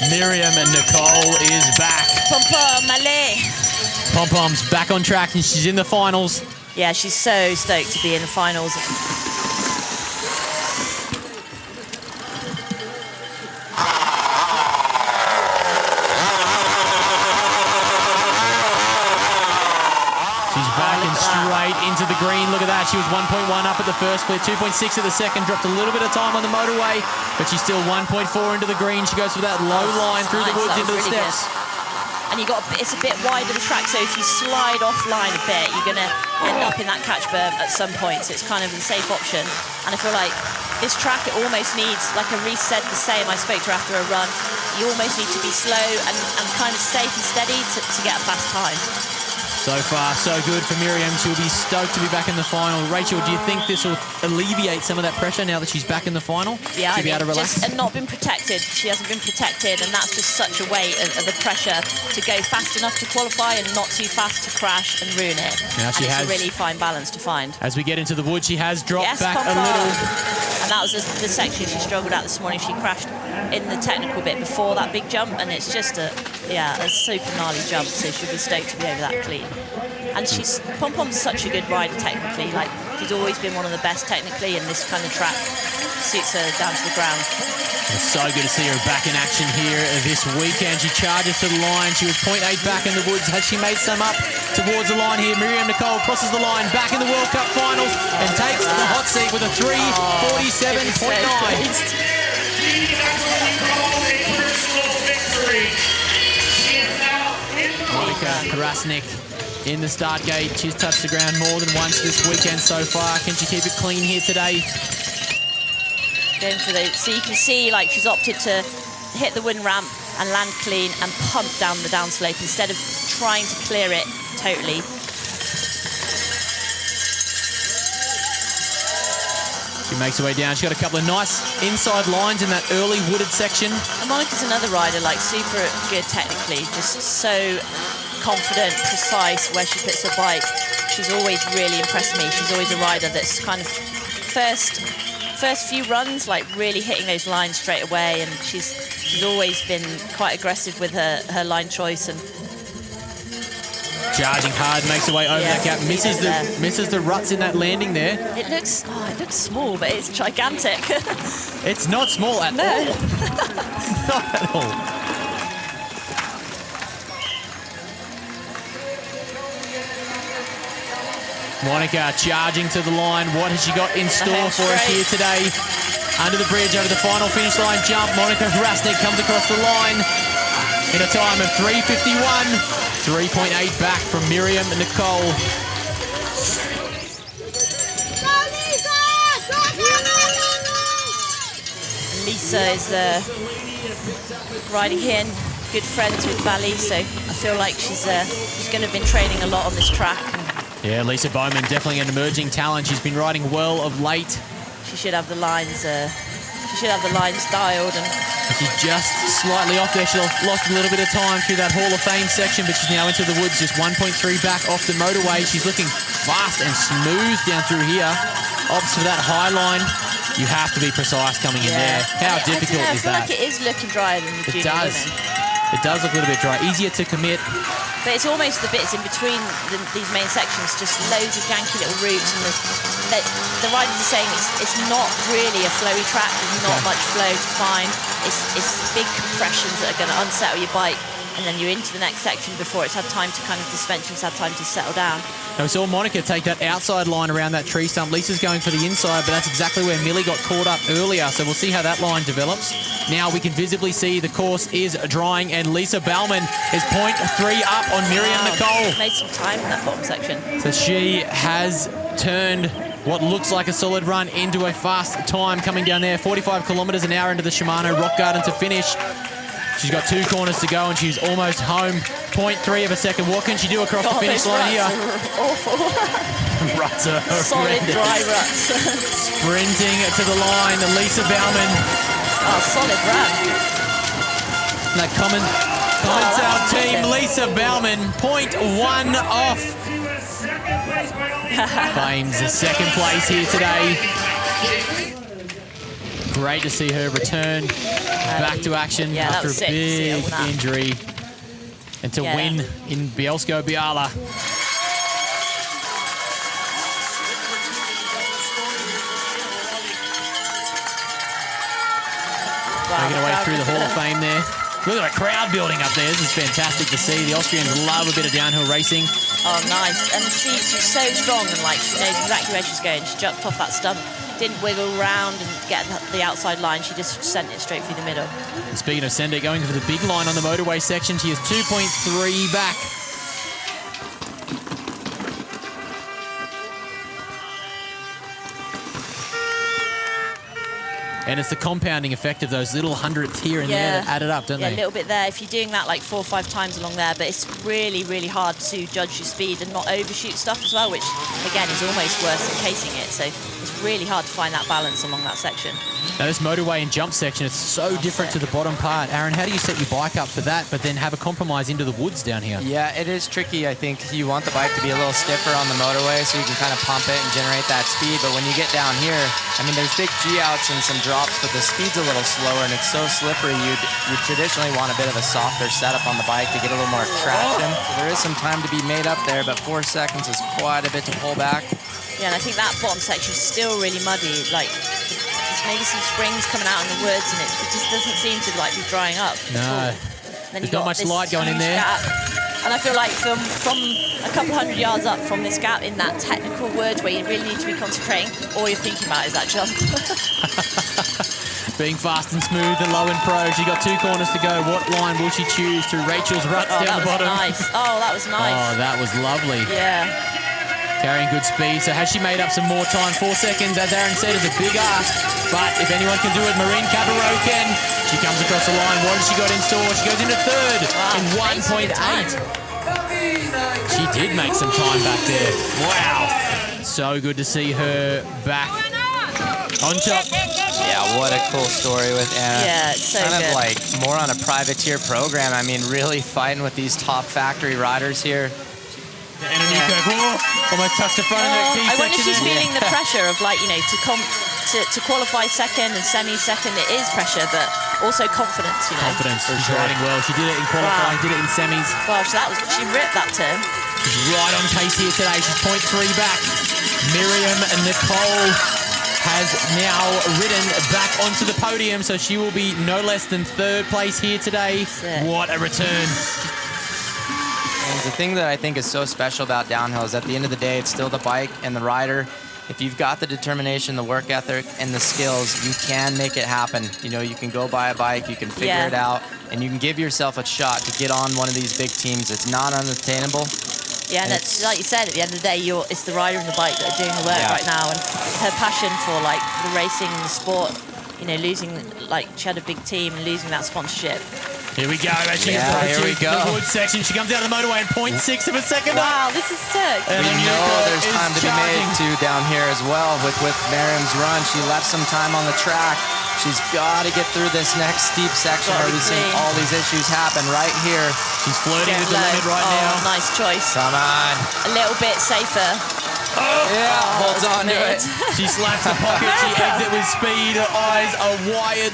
Miriam Nicole is back. Pom-pom, allez. Pom-pom's back on track and she's in the finals. Yeah, she's so stoked to be in the finals. Straight into the green. Look at that. She was 1.1 up at the first clear, 2.6 at the second. Dropped a little bit of time on the motorway, but she's still 1.4 into the green. She goes for that low line through the woods into the steps. And it's a bit wider the track, so if you slide offline a bit, you're going to end up in that catch berm at some point. So it's kind of a safe option. And I feel like this track, it almost needs, like Reese said the same, I spoke to her after a run, you almost need to be slow and kind of safe and steady to get a fast time. So far, so good for Miriam. She'll be stoked to be back in the final. Rachel, do you think this will alleviate some of that pressure now that she's back in the final? Yeah, She'll be able to relax? And not been protected. She hasn't been protected, and that's just such a weight of the pressure to go fast enough to qualify and not too fast to crash and ruin it. Now she has a really fine balance to find. As we get into the wood, she has dropped back Pom-pom. a little. And that was the section she struggled at this morning. She crashed in the technical bit before that big jump, and it's just a super gnarly jump, so she'll be stoked to be over that clean. And Pom-pom's such a good rider technically. Like, she's always been one of the best technically, and this kind of track suits her down to the ground. It's so good to see her back in action here this weekend. She charges to the line. She was 0.8 back in the woods. Has she made some up towards the line here? Miriam Nicole crosses the line back in the World Cup finals and takes the hot seat with a 3:47.9. Hrastnik in the start gate. She's touched the ground more than once this weekend so far. Can she keep it clean here today? Going for so you can see, like, she's opted to hit the wooden ramp and land clean and pump down the downslope instead of trying to clear it totally. She makes her way down. She's got a couple of nice inside lines in that early wooded section. And Monica's another rider, like, super good technically, just so confident, precise where she puts her bike. She's always really impressed me. She's always a rider that's kind of first few runs, like, really hitting those lines straight away, and she's always been quite aggressive with her line choice. And charging hard, makes her way over that gap, misses the ruts in that landing there. It looks small, but it's gigantic. It's not small at all. Not at all. Monica charging to the line. What has she got in store for us here today? Under the bridge, over the final finish line jump. Monica Hrastnik comes across the line in a time of 3:51. 3.8 back from Miriam Nicole. Lisa is riding here and good friends with Valley, so I feel like she's going to have been training a lot on this track. Yeah, Lisa Baumann, definitely an emerging talent. She's been riding well of late. She should have the lines. Dialed, and she's just slightly off there. She lost a little bit of time through that Hall of Fame section, but she's now into the woods, just 1.3 back off the motorway. She's looking fast and smooth down through here. Opts for that high line. You have to be precise coming in there. How difficult is that? I feel like it is looking drier than the junior women. It does look a little bit dry. Easier to commit. But it's almost the bits in between these main sections, just loads of janky little routes, and the riders are saying it's not really a flowy track. There's not much flow to find. It's big compressions that are going to unsettle your bike, and then you're into the next section before it's had time to kind of, the suspension's had time to settle down. Now we saw Monica take that outside line around that tree stump. Lisa's going for the inside, but that's exactly where Millie got caught up earlier, so we'll see how that line develops. Now we can visibly see the course is drying, and Lisa Baumann is 0.3 up on Miriam Nicole. Made some time in that bottom section. So she has turned what looks like a solid run into a fast time coming down there. 45 kilometres an hour into the Shimano Rock Garden to finish. She's got 2 corners to go and she's almost home. 0.3 of a second. What can she do across the finish line here? Awful. Ruts are solid dry ruts. Sprinting to the line, Lisa Baumann. Oh, solid run. That comments our team, Lisa Baumann, 0.1 off. Claims the second place here today. Great to see her return back to action after a big injury. And to win in Bielsko-Biala. Making her way through the Hall of Fame there. Look at the crowd building up there. This is fantastic to see. The Austrians love a bit of downhill racing. Oh, nice. And see, she's so strong and like she knows exactly where she's going. She jumped off that stump, didn't wiggle around and get the outside line. She just sent it straight through the middle. And speaking of send it, going for the big line on the motorway section, she is 2.3 back. And it's the compounding effect of those little hundredths here and there that add it up, don't they? Yeah, a little bit there. If you're doing that like 4 or 5 times along there, but it's really, really hard to judge your speed and not overshoot stuff as well, which, again, is almost worse than casing it. So it's really hard to find that balance along that section. Now, this motorway and jump section, it's so different to the bottom part. Aaron, how do you set your bike up for that, but then have a compromise into the woods down here? Yeah, it is tricky. I think you want the bike to be a little stiffer on the motorway so you can kind of pump it and generate that speed. But when you get down here, I mean, there's big G-outs and some drops, but the speed's a little slower and it's so slippery. You'd traditionally want a bit of a softer setup on the bike to get a little more traction. So there is some time to be made up there, but 4 seconds is quite a bit to pull back. Yeah, and I think that bottom section is still really muddy. Like, there's maybe some springs coming out in the woods and it just doesn't seem to like be drying up. No. There's not much light going in there. Gap. And I feel like from a couple hundred yards up from this gap in that technical wood where you really need to be concentrating, all you're thinking about is that jump. Being fast and smooth and low and pro. She got 2 corners to go. What line will she choose through Rachel's ruts down the bottom? Nice. Oh, that was nice. Oh, that was lovely. Yeah. Carrying good speed. So has she made up some more time? 4 seconds, as Aaron said, is a big ask. But if anyone can do it, Cabirou can. She comes across the line. What has she got in store? She goes into third in 1.8. She did make some time back there. Wow. So good to see her back on top. Yeah, what a cool story with Anna. Yeah, it's so kind good. of like more on a privateer program. I mean, really fighting with these top factory riders here. And Newkirk, almost touched the front of the key I wonder if she's section. feeling the pressure of, like, you know, to qualify second and semi-second. It is pressure, but also confidence, you know. Confidence. She's riding well. She did it in qualifying, did it in semis. Well, she ripped that turn. She's right on pace here today. She's 0.3 back. Miriam Nicole has now ridden back onto the podium, so she will be no less than 3rd place here today. What a return. And the thing that I think is so special about downhill is at the end of the day, it's still the bike and the rider. If you've got the determination, the work ethic, and the skills, you can make it happen. You know, you can go buy a bike, you can figure it out, and you can give yourself a shot to get on one of these big teams. It's not unattainable. Yeah, and it's like you said, at the end of the day, it's the rider and the bike that are doing the work right now, and her passion for like the racing and the sport, you know, losing, like she had a big team and losing that sponsorship. Here we go. Here we go. The wood section. She comes out of the motorway in 0.6 of a second. Wow, this is sick. And we know there's time to be made too down here as well with Miriam's run. She left some time on the track. She's got to get through this next steep section where we've seen all these issues happen right here. She's flirting with the limit right now. Nice choice. Come on. A little bit safer. Yeah, holds on to it. She slaps the pocket. She exits with speed. Her eyes are wide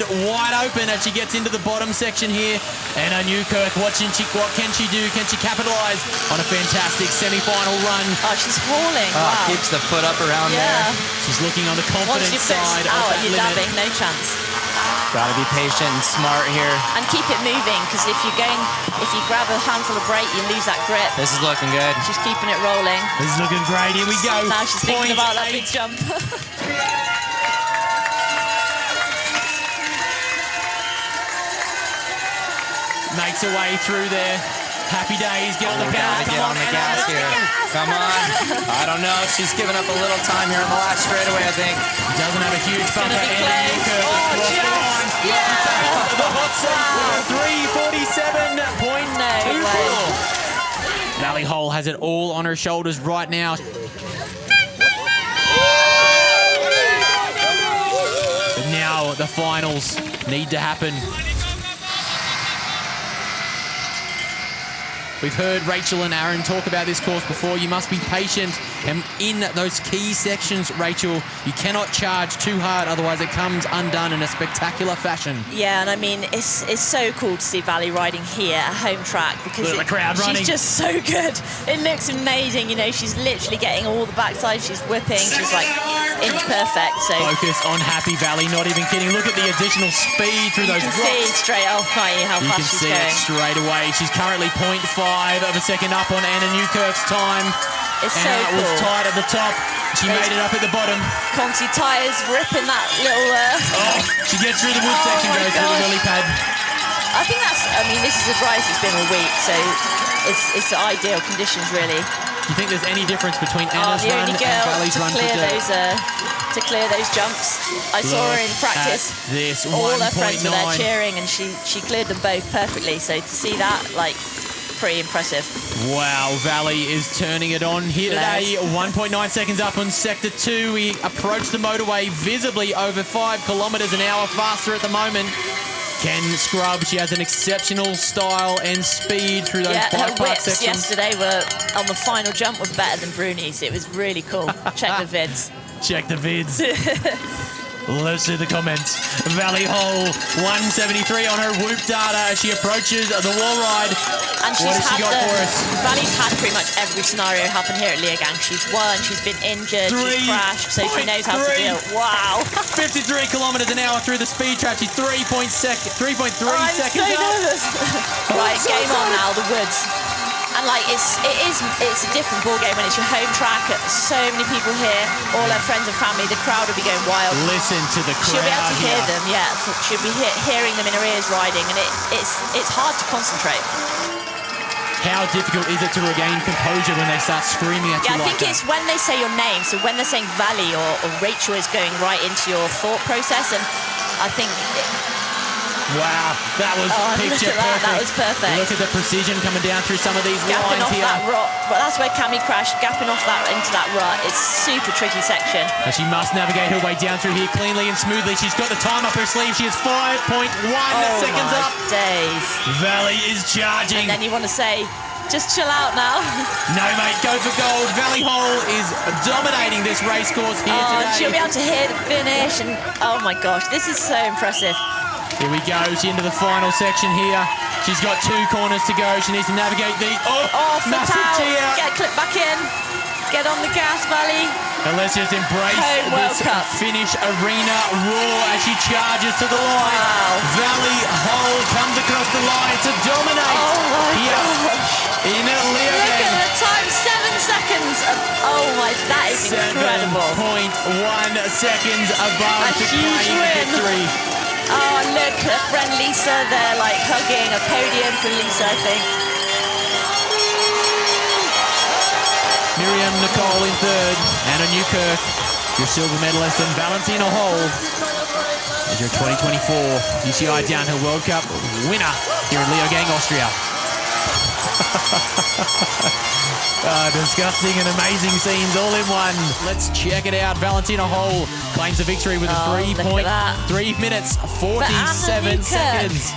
open as she gets into the bottom section here. And Newkirk, what can she do? Can she capitalize on a fantastic semi-final run? Oh, she's hauling. Wow. Keeps the foot up around there. She's looking on the confidence side of that you're limit. dabbing, no chance. Got to be patient and smart here. And keep it moving, because if you grab a handful of brake, you lose that grip. This is looking good. She's keeping it rolling. This is looking great. Here we go. Now she's thinking about that big jump. Makes her way through there. Happy days. Get on the gas. Get on the gas here. Come on. I don't know. She's giving up a little time here on the last straightaway, I think. Doesn't have a huge bumper. The hot seat. 3:47.24. Valley Holl has it all on her shoulders right now. But now the finals need to happen. We've heard Rachel and Aaron talk about this course before. You must be patient. And in those key sections, Rachel, you cannot charge too hard, otherwise it comes undone in a spectacular fashion. Yeah, and I mean, it's so cool to see Valley riding here at home track because Look at the crowd running. She's just so good. It looks amazing. You know, she's literally getting all the backside. She's whipping. She's like inch perfect. So focus on Happy Valley, not even kidding. Look at the additional speed through those you can rocks. see straight off, can't you, how fast she's You going. can see it straight away. She's currently 0.5 of a second up on Anna Newkirk's time. It's so Anna cool. was tight at the top. She made it up at the bottom. Conti tyres ripping that little... She gets through the wood section, my goes through the lily pad. I think this is the driest it's been all week, so it's ideal conditions, really. Do you think there's any difference between Anna's The run only and girl Valley's run to clear those jumps. I saw her in practice. This all her friends were there 1.9. cheering, and she cleared them both perfectly. So to see that, like, pretty impressive. Wow, Valley is turning it on here today. 1.9 seconds up on Sector 2. We approach the motorway visibly over 5 kilometres an hour faster at the moment. Ken Scrub, she has an exceptional style and speed through those her bike park whips sections. yesterday were, on the final jump, were better than Bruni's. It was really cool. Check the vids. Check the vids. Let's see the comments. Valley Holl, 173 on her whoop data as she approaches the wall ride. And what has she got for us? Valley's had pretty much every scenario happen here at Leogang. She's won, she's been injured, she's crashed, so she knows how to deal. Wow. 53 kilometres an hour through the speed trap. She's 3.3 seconds I'm so up. nervous. Right, game on now, the woods. And like it's a different ball game when it's your home track. So many people here, all her friends and family. The crowd will be going wild. Listen to the crowd. She'll be able to hear here. them. Yeah, she'll be hearing them in her ears riding, and it's hard to concentrate. How difficult is it to regain composure when they start screaming at you Yeah, I like think that? it's when they say your name. So when they're saying Valley or Rachel is going right into your thought process, and I think. Wow, that was picture look at perfect. That was perfect. Look at the precision coming down through some of these Gapping lines off here. that rut, but that's where Cammy crashed, gapping off that into that rut. It's super tricky section. And she must navigate her way down through here cleanly and smoothly. She's got the time up her sleeve. She is 5.1 seconds up. Days. Valley is charging. And then you want to say, just chill out now. No, mate, go for gold. Valley Holl is dominating this race course here today. She'll be able to hear the finish, and oh my gosh, this is so impressive. Here we go. She's into the final section here. She's got 2 corners to go. She needs to navigate the... massive out. G out. Get clipped back in. Get on the gas, Valley. And let's just embrace Home World this Cup. finish arena roar as she charges to the line. Wow. Valley Holl comes across the line to dominate here in Look Leogang. at the time, 7 seconds. Oh my, that is incredible. 7.1 seconds above A to huge claim win. victory. Oh, look, her friend Lisa, they're like hugging a podium for Lisa, I think. Miriam Nicole in 3rd. Anna Newkirk, your silver medalist, and Valentina Holl is your 2024 UCI Downhill World Cup winner here in Leogang, Austria. Disgusting and amazing scenes all in one. Let's check it out. Valentina Holl claims the victory with a 3 minutes, 47 Newkirk. seconds.